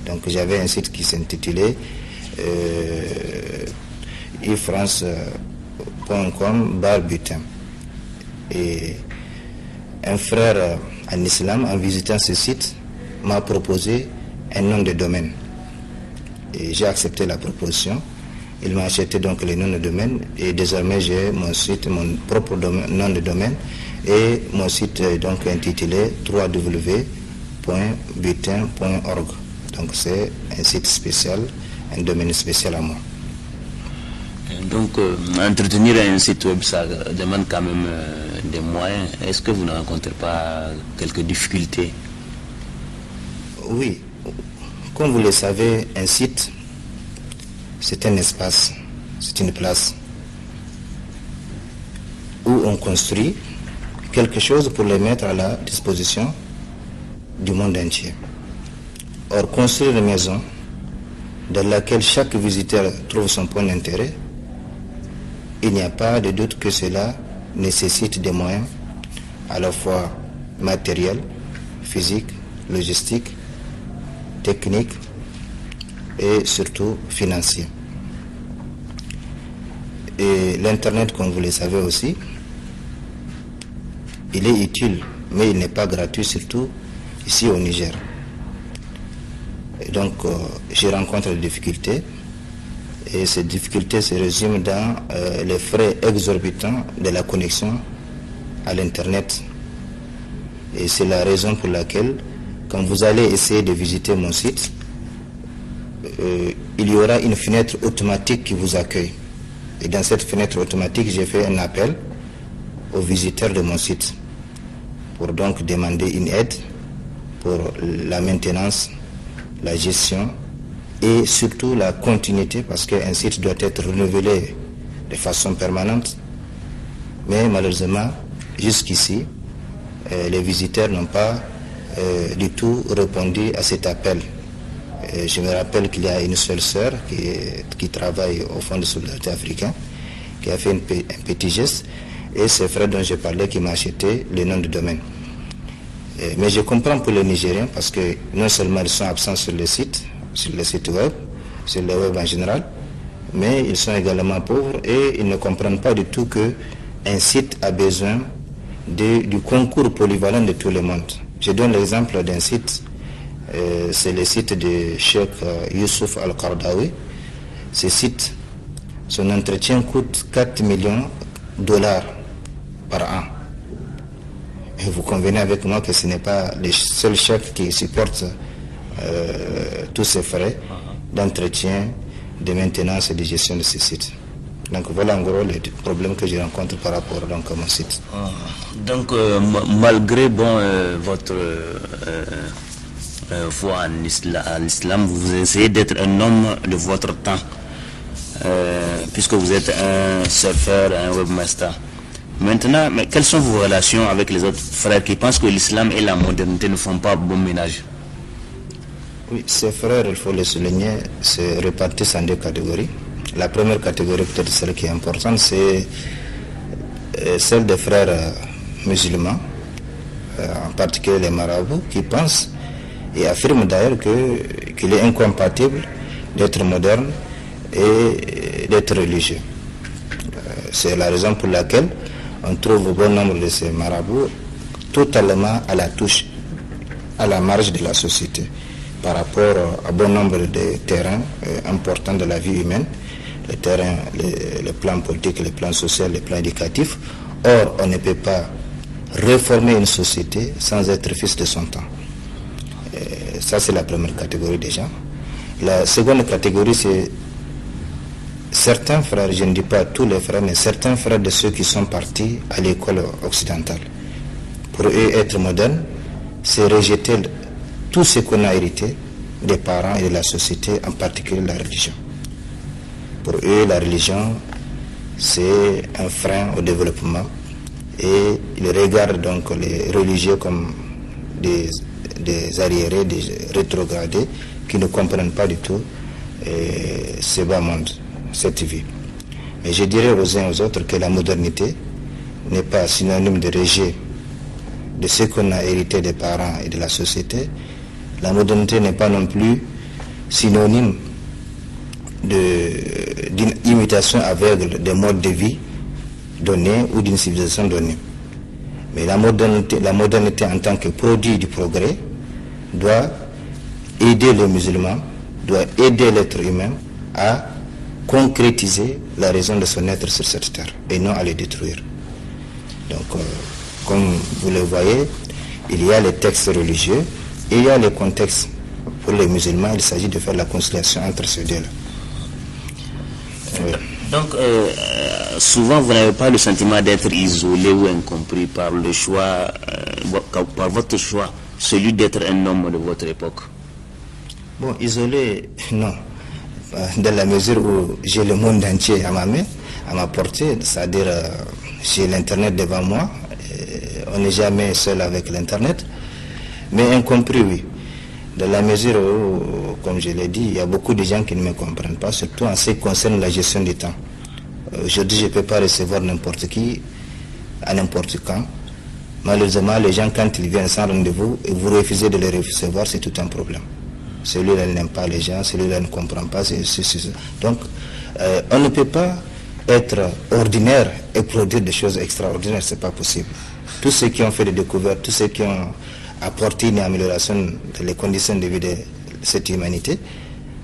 Donc j'avais un site qui s'intitulait ifrance.com/butin. Et un frère en islam, en visitant ce site, m'a proposé un nom de domaine. Et j'ai accepté la proposition. Il m'a acheté donc le nom de domaine et désormais j'ai mon site, mon propre nom de domaine et mon site est donc intitulé www.butin.org. Donc c'est un site spécial, un domaine spécial à moi. Donc entretenir un site web, ça demande quand même des moyens. Est-ce que vous ne rencontrez pas quelques difficultés? Oui, comme vous le savez, un site, c'est un espace, c'est une place où on construit quelque chose pour le mettre à la disposition du monde entier. Or, construire une maison dans laquelle chaque visiteur trouve son point d'intérêt, il n'y a pas de doute que cela nécessite des moyens à la fois matériels, physiques, logistiques, techniques et surtout financiers. Et l'Internet, comme vous le savez aussi, il est utile, mais il n'est pas gratuit, surtout ici au Niger. Et donc, je rencontre des difficultés, et ces difficultés se résument dans les frais exorbitants de la connexion à l'Internet. Et c'est la raison pour laquelle, quand vous allez essayer de visiter mon site, il y aura une fenêtre automatique qui vous accueille. Et dans cette fenêtre automatique, j'ai fait un appel aux visiteurs de mon site pour donc demander une aide pour la maintenance, la gestion et surtout la continuité, parce qu'un site doit être renouvelé de façon permanente. Mais malheureusement, jusqu'ici, les visiteurs n'ont pas du tout répondu à cet appel. Je me rappelle qu'il y a une seule sœur qui travaille au Fonds de solidarité africain, qui a fait un petit geste, et c'est frère dont je parlais qui m'a acheté le nom de domaine. Mais je comprends pour les Nigériens, parce que non seulement ils sont absents sur le site web, sur le web en général, mais ils sont également pauvres et ils ne comprennent pas du tout qu'un site a besoin du concours polyvalent de tout le monde. Je donne l'exemple d'un site. C'est le site de Cheikh Youssouf Al-Qardawi. Ce site, son entretien coûte 4 millions de dollars par an. Et vous convenez avec moi que ce n'est pas le seul chef qui supporte tous ces frais d'entretien, de maintenance et de gestion de ce site. Donc voilà en gros les problèmes que je rencontre par rapport donc, à mon site. Donc malgré votre foi en l'islam, vous essayez d'être un homme de votre temps, puisque vous êtes un surfeur, un webmaster. Maintenant, mais quelles sont vos relations avec les autres frères qui pensent que l'islam et la modernité ne font pas bon ménage? Oui, ces frères, il faut le souligner, se répartissent en deux catégories. La première catégorie, peut-être celle qui est importante, c'est celle des frères musulmans, en particulier les marabouts, qui pensent et affirment d'ailleurs qu'il est incompatible d'être moderne et d'être religieux. C'est la raison pour laquelle on trouve bon nombre de ces marabouts totalement à la touche, à la marge de la société, par rapport à bon nombre de terrains importants de la vie humaine, les terrains, les plans politiques, les plans sociaux, les plans éducatifs. Or, on ne peut pas réformer une société sans être fils de son temps. Ça, c'est la première catégorie déjà. La seconde catégorie, c'est certains frères, je ne dis pas tous les frères, mais certains frères de ceux qui sont partis à l'école occidentale. Pour eux, être moderne, c'est rejeter tout ce qu'on a hérité des parents et de la société, en particulier la religion. Pour eux, la religion, c'est un frein au développement et ils regardent donc les religieux comme des arriérés, des rétrogradés qui ne comprennent pas du tout ce bas monde, cette vie. Mais je dirais aux uns et aux autres que la modernité n'est pas synonyme de rejet de ce qu'on a hérité des parents et de la société. La modernité n'est pas non plus synonyme d'une imitation aveugle des modes de vie donnés ou d'une civilisation donnée. Mais la modernité en tant que produit du progrès doit aider les musulmans, doit aider l'être humain à concrétiser la raison de son être sur cette terre et non à les détruire. Donc, comme vous le voyez, il y a les textes religieux et il y a les contextes. Pour les musulmans, il s'agit de faire la conciliation entre ces deux-là. Oui. Donc, souvent, vous n'avez pas le sentiment d'être isolé ou incompris par le choix, par votre choix, celui d'être un homme de votre époque. Bon, isolé, non. Dans la mesure où j'ai le monde entier à ma main, à ma portée, c'est-à-dire j'ai l'Internet devant moi, on n'est jamais seul avec l'Internet, mais incompris, oui. Dans la mesure où, comme je l'ai dit, il y a beaucoup de gens qui ne me comprennent pas, surtout en ce qui concerne la gestion du temps. Aujourd'hui, je ne peux pas recevoir n'importe qui, à n'importe quand. Malheureusement, les gens, quand ils viennent sans rendez-vous et vous refusez de les recevoir, c'est tout un problème. Celui-là n'aime pas les gens, celui-là ne comprend pas. Donc, on ne peut pas être ordinaire et produire des choses extraordinaires, ce n'est pas possible. Tous ceux qui ont fait des découvertes, tous ceux qui ont apporté une amélioration des conditions de vie de cette humanité,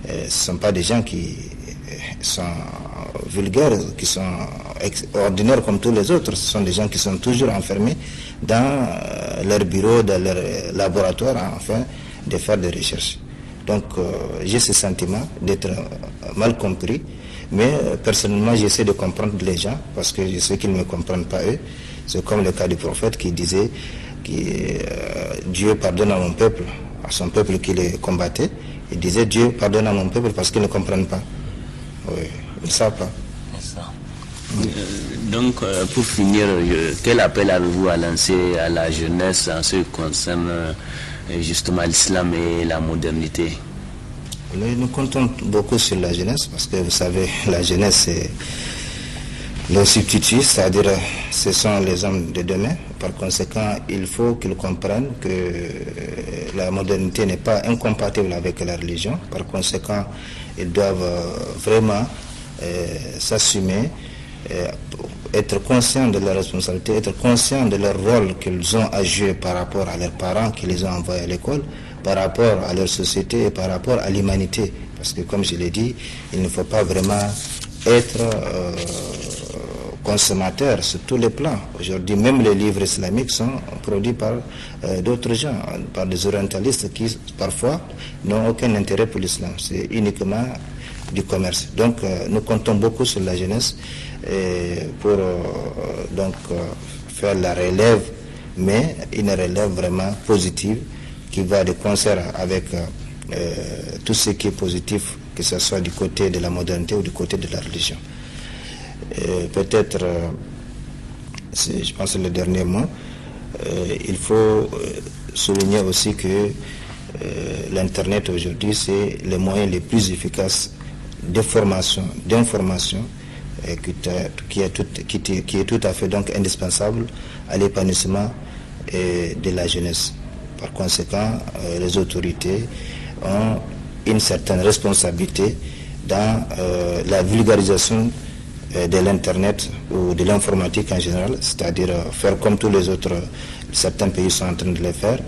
ce ne sont pas des gens qui sont vulgaires, qui sont ordinaires comme tous les autres. Ce sont des gens qui sont toujours enfermés dans leur bureau, dans leur laboratoire, afin de faire des recherches. Donc, j'ai ce sentiment d'être mal compris, mais personnellement, j'essaie de comprendre les gens, parce que je sais qu'ils ne me comprennent pas eux. C'est comme le cas du prophète qui disait Dieu pardonne à mon peuple, à son peuple qui les combattait. Il disait Dieu pardonne à mon peuple parce qu'ils ne comprennent pas. Oui, ils ne savent pas. Donc, pour finir, quel appel avez-vous à lancer à la jeunesse en ce qui concerne justement l'islam et la modernité? Nous comptons beaucoup sur la jeunesse parce que vous savez, la jeunesse c'est le substitut, c'est-à-dire ce sont les hommes de demain. Par conséquent, il faut qu'ils comprennent que la modernité n'est pas incompatible avec la religion. Par conséquent, ils doivent vraiment s'assumer, être conscients de leur responsabilité, être conscients de leur rôle qu'ils ont à jouer par rapport à leurs parents qui les ont envoyés à l'école, par rapport à leur société et par rapport à l'humanité. Parce que comme je l'ai dit, il ne faut pas vraiment être consommateur sur tous les plans. Aujourd'hui, même les livres islamiques sont produits par d'autres gens, par des orientalistes qui parfois n'ont aucun intérêt pour l'islam. C'est uniquement du commerce. Donc nous comptons beaucoup sur la jeunesse pour faire la relève, mais une relève vraiment positive qui va de concert avec tout ce qui est positif, que ce soit du côté de la modernité ou du côté de la religion. Peut-être, je pense que le dernier mot, il faut souligner aussi que l'Internet aujourd'hui, c'est le moyen le plus efficace de formation, d'information, qui est tout à fait donc indispensable à l'épanouissement de la jeunesse. Par conséquent, les autorités ont une certaine responsabilité dans la vulgarisation de l'Internet ou de l'informatique en général, c'est-à-dire faire comme tous les autres, certains pays sont en train de le faire,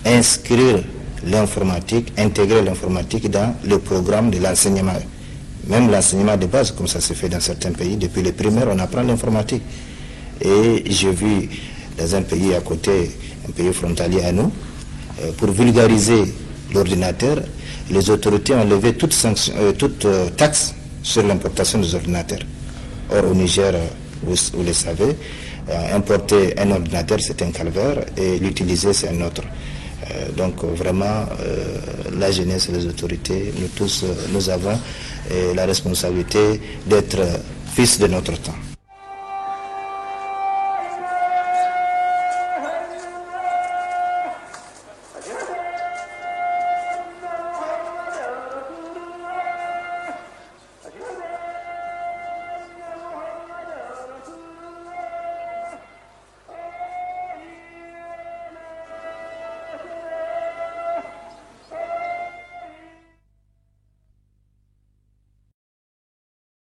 inscrire l'informatique, intégrer l'informatique dans le programme de l'enseignement. Même l'enseignement de base, comme ça se fait dans certains pays, depuis les primaires, on apprend l'informatique. Et j'ai vu dans un pays à côté, un pays frontalier à nous, pour vulgariser l'ordinateur, les autorités ont levé toute taxe sur l'importation des ordinateurs. Or, au Niger, vous le savez, importer un ordinateur, c'est un calvaire, et l'utiliser, c'est un autre. Donc, vraiment, la jeunesse et les autorités, nous tous, nous avons la responsabilité d'être fils de notre temps.